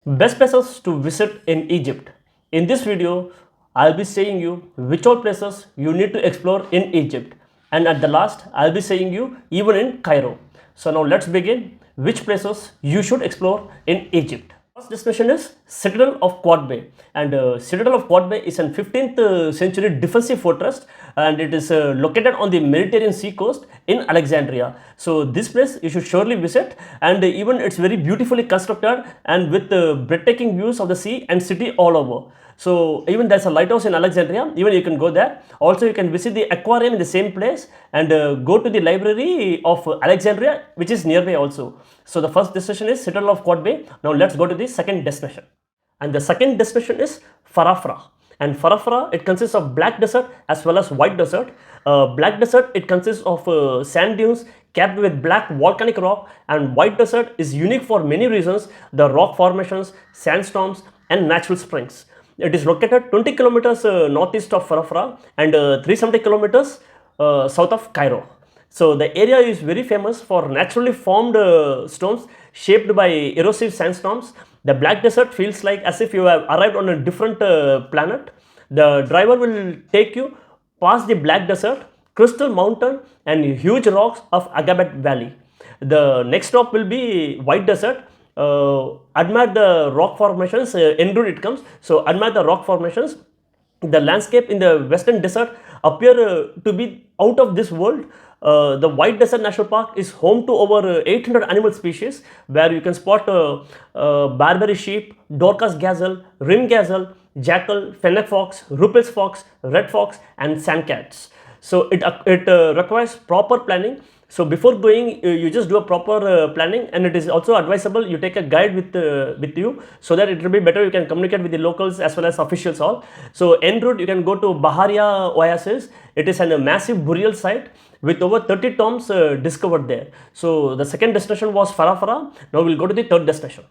Best places to visit in Egypt. In this video, I'll be saying you which all places you need to explore in Egypt, and at the last I'll be saying you even in Cairo. So now let's begin which places you should explore in Egypt. First destination is Citadel of Qaitbay, and Citadel of Qaitbay is an 15th century defensive fortress, and it is located on the Mediterranean sea coast in Alexandria. So this place you should surely visit, and even it's very beautifully constructed and with breathtaking views of the sea and city all over. So even there's a lighthouse in Alexandria, even you can go there. Also you can visit the aquarium in the same place, and go to the library of Alexandria, which is nearby also. So the first destination is Citadel of Qaitbay. Now let's go to the second destination. And the second destination is Farafra. And Farafra, it consists of black desert as well as white desert. Black desert, it consists of sand dunes capped with black volcanic rock, and white desert is unique for many reasons: the rock formations, sandstorms, and natural springs. It is located 20 kilometers northeast of Farafra and 370 kilometers south of Cairo. So the area is very famous for naturally formed stones shaped by erosive sandstorms. The black desert feels like as if you have arrived on a different planet. The driver will take you past the black desert, crystal mountain, and huge rocks of Agabat Valley. The next stop will be white desert. Admire the rock formations, en route it comes. So admire the rock formations. The landscape in the western desert appear to be out of this world. The White Desert National Park is home to over 800 animal species, where you can spot Barbary sheep, Dorcas gazelle, rim gazelle, jackal, fennec fox, Ruppel's fox, red fox, and sand cats. So it requires proper planning. So before going, you just do a proper planning, and it is also advisable you take a guide with you, so that it will be better. You can communicate with the locals as well as officials all. So en route you can go to Baharia Oasis. It is a massive burial site with over 30 tombs discovered there. So the second destination was Farafara. Now we'll go to the third destination.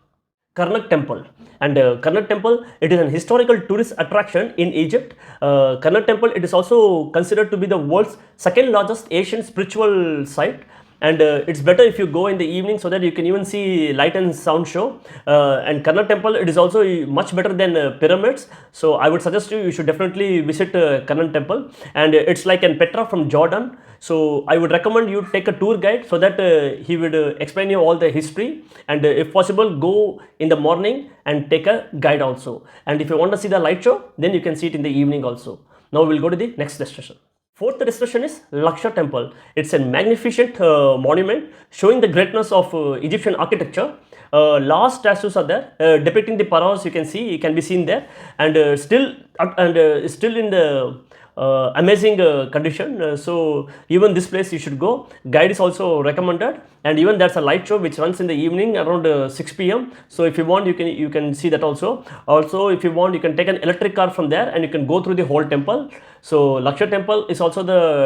Karnak Temple. And Karnak Temple, it is an historical tourist attraction in Egypt. Karnak Temple, it is also considered to be the world's second largest Asian spiritual site, and it's better if you go in the evening, so that you can even see light and sound show. And Karnak Temple, it is also much better than pyramids, so I would suggest you should definitely visit Karnak Temple. And it's like an Petra from Jordan, so I would recommend you take a tour guide, so that he would explain you all the history, and if possible go in the morning and take a guide also. And if you want to see the light show, then you can see it in the evening also. Now we'll go to the next destination. Fourth destination is Luxor Temple. It's a magnificent monument showing the greatness of Egyptian architecture. Large statues are there depicting the pharaohs. You can be seen there, and still in the amazing condition. So even this place you should go. Guide is also recommended, and even there's a light show which runs in the evening around 6 p.m. So if you want, you can see that also. Also, if you want, you can take an electric car from there, and you can go through the whole temple. So Luxor Temple is also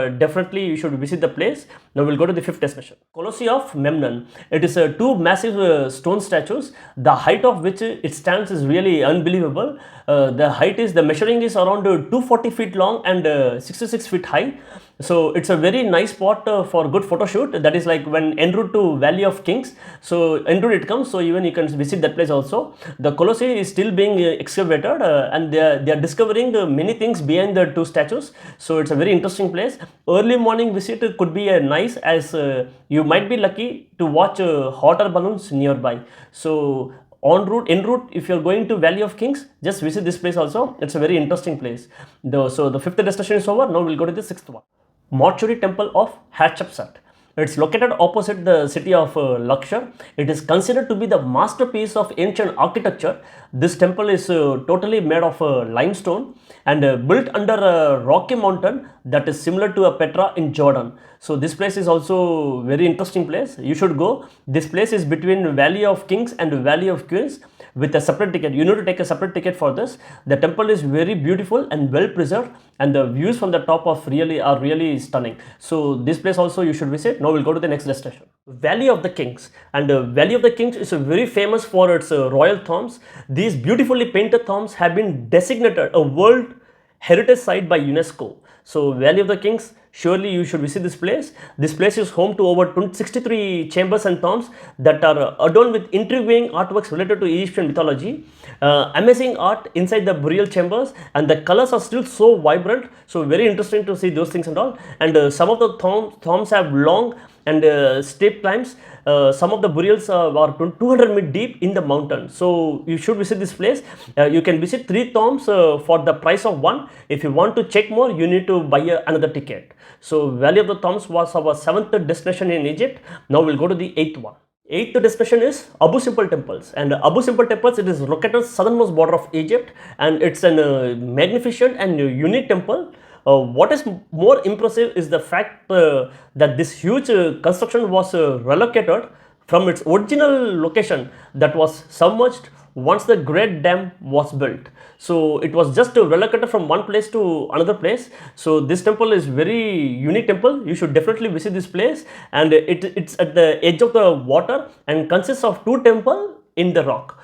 definitely you should visit the place. Now we'll go to the fifth destination. Colosseum of Memnon. It is two massive stone statues. The height of which it stands is really unbelievable. The measuring is around 240 feet long and 66 feet high. So it's a very nice spot for good photo shoot. That is like when en route to Valley of Kings. So en route it comes, so even you can visit that place also. The Colosseum is still being excavated, and they are discovering many things behind the two statues. So it's a very interesting place. Early morning visit could be nice, as you might be lucky to watch hot air balloons nearby. So en route, if you're going to Valley of Kings, just visit this place also. It's a very interesting place. So the fifth destination is over. Now we'll go to the sixth one. Mortuary Temple of Hatshepsut. It's located opposite the city of Luxor. It is considered to be the masterpiece of ancient architecture. This temple is totally made of limestone, and built under a rocky mountain that is similar to a Petra in Jordan. So this place is also very interesting place. You should go. This place is between Valley of Kings and Valley of Queens, with a separate ticket. You need to take a separate ticket for this. The temple is very beautiful and well preserved, and the views from the top are really stunning. So this place also you should visit. Now we'll go to the next destination. Valley of the Kings. And Valley of the Kings is very famous for its royal tombs. These beautifully painted tombs have been designated a World Heritage Site by UNESCO. So Valley of the Kings, surely you should visit this place. This place is home to over 63 chambers and tombs that are adorned with intriguing artworks related to Egyptian mythology. Amazing art inside the burial chambers, and the colors are still so vibrant. So very interesting to see those things and all. And some of the tombs have long and steep climbs. Some of the burials are 200 meters deep in the mountain. So you should visit this place. You can visit 3 tombs for the price of 1. If you want to check more, you need to buy another ticket. So Valley of the Tombs was our 7th destination in Egypt. Now we'll go to the 8th one. 8th destination is Abu Simbel Temples, and Abu Simbel Temples, it is located southernmost border of Egypt, and it's a magnificent and unique temple. What is more impressive is the fact that this huge construction was relocated from its original location that was submerged once the Great Dam was built. So it was just relocated from one place to another place. So this temple is very unique temple. You should definitely visit this place, and it's at the edge of the water and consists of 2 temples in the rock.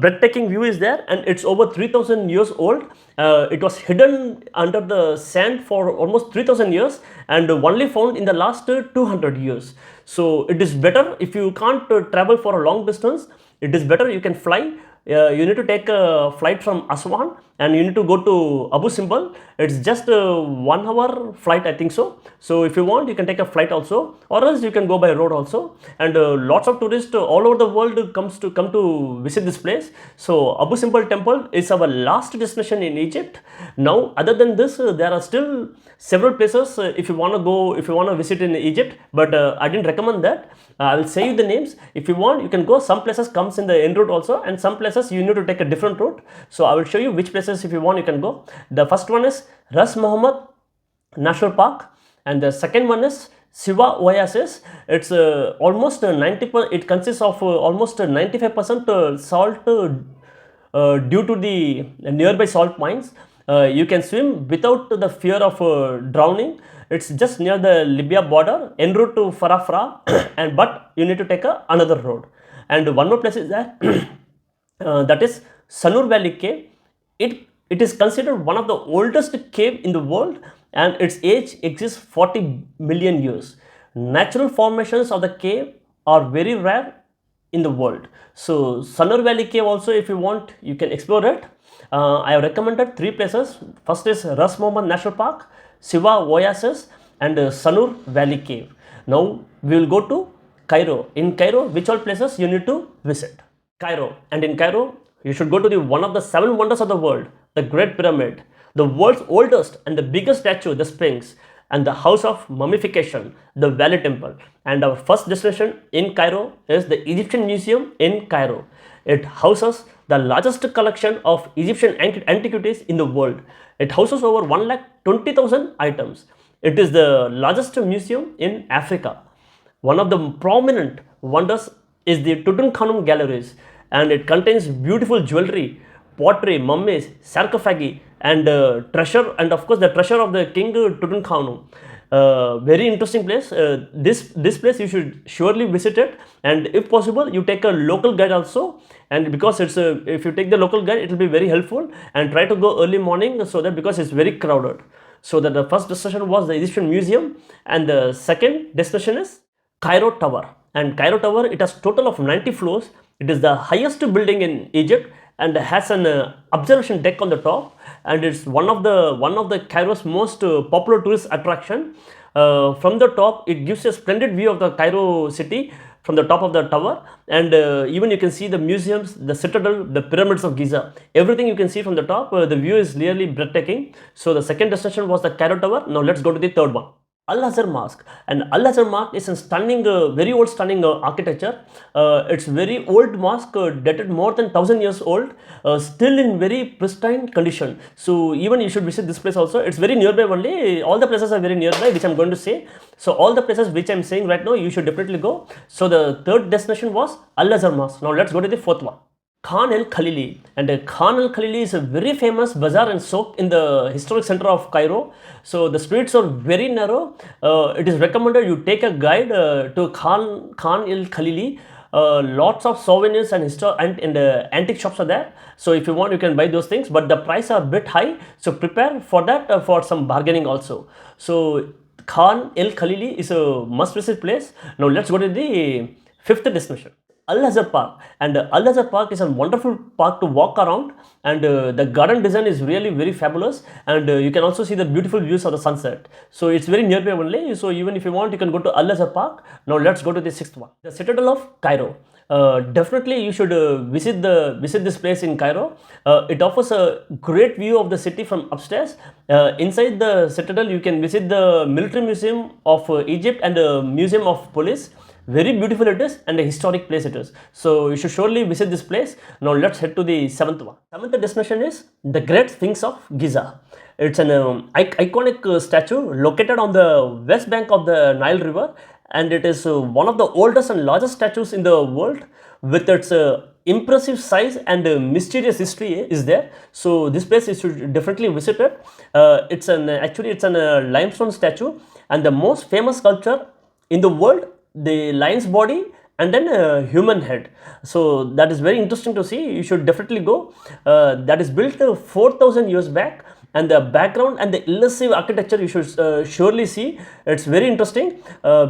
Breathtaking view is there, and it's over 3000 years old. It was hidden under the sand for almost 3000 years and only found in the last 200 years. So it is better if you can't travel for a long distance. It is better you can fly. You need to take a flight from Aswan and you need to go to Abu Simbel. It's just a 1 hour flight, I think so. So if you want, you can take a flight also, or else you can go by road also. And lots of tourists all over the world come to visit this place. So Abu Simbel Temple is our last destination in Egypt. Now, other than this, there are still several places if you want to go, if you want to visit in Egypt, but I didn't recommend that. I will say you the names. If you want, you can go. Some places comes in the en route also, and some places you need to take a different route. So I will show you which places, if you want, you can go. The first one is Ras Mohammed National Park, and the second one is SIWA OASIS. It's almost 90%. It consists of almost 95% salt due to the nearby salt mines. You can swim without the fear of drowning. It's just near the Libya border, en route to Farafra, and but you need to take another road. And one more place is there, that is Sannur Valley Cave. It is considered one of the oldest cave in the world, and its age exists 40 million years. Natural formations of the cave are very rare in the world. So Sannur Valley Cave also, if you want, you can explore it. I have recommended 3 places. First is Ras Mohammed National Park, SIWA Oasis, and Sannur Valley Cave. Now we will go to Cairo. In Cairo, which all places you need to visit? Cairo. And in Cairo, you should go to one of the 7 wonders of the world, the Great Pyramid, the world's oldest and the biggest statue, the Sphinx, and the house of mummification, the Valley Temple. And our first destination in Cairo is the Egyptian Museum in Cairo. It houses the largest collection of Egyptian antiquities in the world. It houses over 120,000 items. It is the largest museum in Africa. One of the prominent wonders is the Tutankhamun galleries, and it contains beautiful jewelry, pottery, mummies, sarcophagi, and treasure, and of course the treasure of the king Tutankhamun. Very interesting place. This place you should surely visit it, and if possible you take a local guide also, and because it's if you take the local guide, it will be very helpful, and try to go early morning, so that because it's very crowded. So that the first destination was the Egyptian Museum, and the second destination is Cairo Tower. And Cairo Tower, it has total of 90 floors. It is the highest building in Egypt and has an observation deck on the top, and it's one of the Cairo's most popular tourist attraction. From the top, it gives a splendid view of the Cairo city from the top of the tower, and even you can see the museums, the Citadel, the pyramids of Giza. Everything you can see from the top. The view is really breathtaking. So the second destination was the Cairo Tower. Now let's go to the third one, Al-Azhar Mosque. And Al-Azhar Mosque is a stunning, very old stunning architecture. It's very old mosque, dated more than 1000 years old, still in very pristine condition. So even you should visit this place also. It's very nearby only. All the places are very nearby, which I'm going to say. So all the places which I'm saying right now, you should definitely go. So the third destination was Al-Azhar Mosque. Now let's go to the fourth one, Khan el-Khalili. And Khan el-Khalili is a very famous bazaar and souk in the historic center of Cairo. So the streets are very narrow. It is recommended you take a guide to Khan el-Khalili. Lots of souvenirs and antique shops are there. So if you want, you can buy those things, but the price are a bit high. So prepare for that, for some bargaining also. So Khan el-Khalili is a must visit place. Now let's go to the fifth destination, Al-Azhar Park. And Al-Azhar Park is a wonderful park to walk around, and the garden design is really very fabulous, and you can also see the beautiful views of the sunset. So it's very nearby only. So even if you want, you can go to Al-Azhar Park. Now let's go to the sixth one, the Citadel of Cairo. Definitely you should visit this place in Cairo. It offers a great view of the city from upstairs. Inside the Citadel, you can visit the Military Museum of Egypt and the Museum of Police. Very beautiful it is, and a historic place it is. So you should surely visit this place. Now let's head to the seventh one. Seventh destination is the Great Sphinx of Giza. It's an iconic statue located on the west bank of the Nile River, and it is one of the oldest and largest statues in the world, with its impressive size and mysterious history is there. So this place you should definitely visit it. It's an limestone statue, and the most famous sculpture in the world, the lion's body and then a human head. So that is very interesting to see. You should definitely go. That is built 4,000 years back, and the background and the elusive architecture you should surely see. It's very interesting.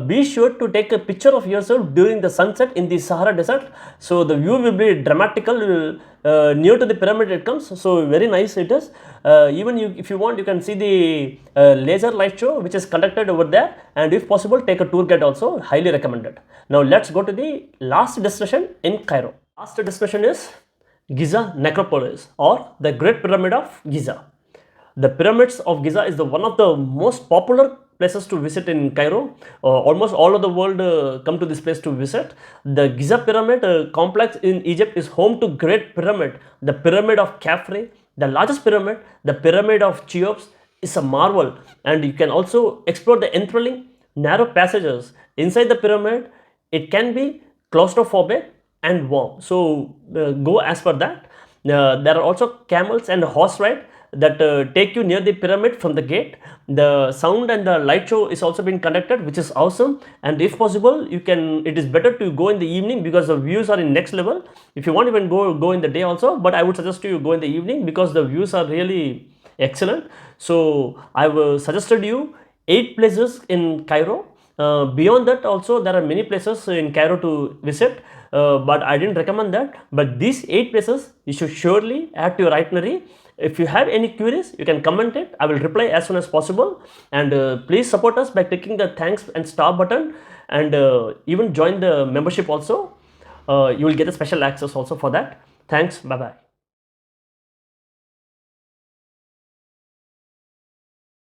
Be sure to take a picture of yourself during the sunset in the Sahara Desert. So the view will be dramatical. Near to the pyramid it comes, so very nice it is. Even if you want, you can see the laser light show which is conducted over there, and if possible, take a tour guide also. Highly recommended. Now let's go to the last destination in Cairo. Last destination is Giza Necropolis, or the Great Pyramid of Giza. The pyramids of Giza is one of the most popular places to visit in Cairo. Almost all of the world come to this place to visit. The Giza Pyramid complex in Egypt is home to Great Pyramid, the Pyramid of Khafre, the largest pyramid, the Pyramid of Cheops is a marvel, and you can also explore the enthralling narrow passages inside the pyramid. It can be claustrophobic and warm, so go as per that. There are also camels and horse ride that take you near the pyramid from the gate. The sound and the light show is also being conducted, which is awesome, and if possible, it is better to go in the evening because the views are in next level. If you want, you can go in the day also, but I would suggest you go in the evening because the views are really excellent. So I've suggested you 8 places in Cairo. Beyond that also, there are many places in Cairo to visit, but I didn't recommend that. But these 8 places you should surely add to your itinerary. If you have any queries, you can comment it. I will reply as soon as possible. And please support us by clicking the thanks and star button, and even join the membership also. You will get a special access also for that. Thanks. Bye bye.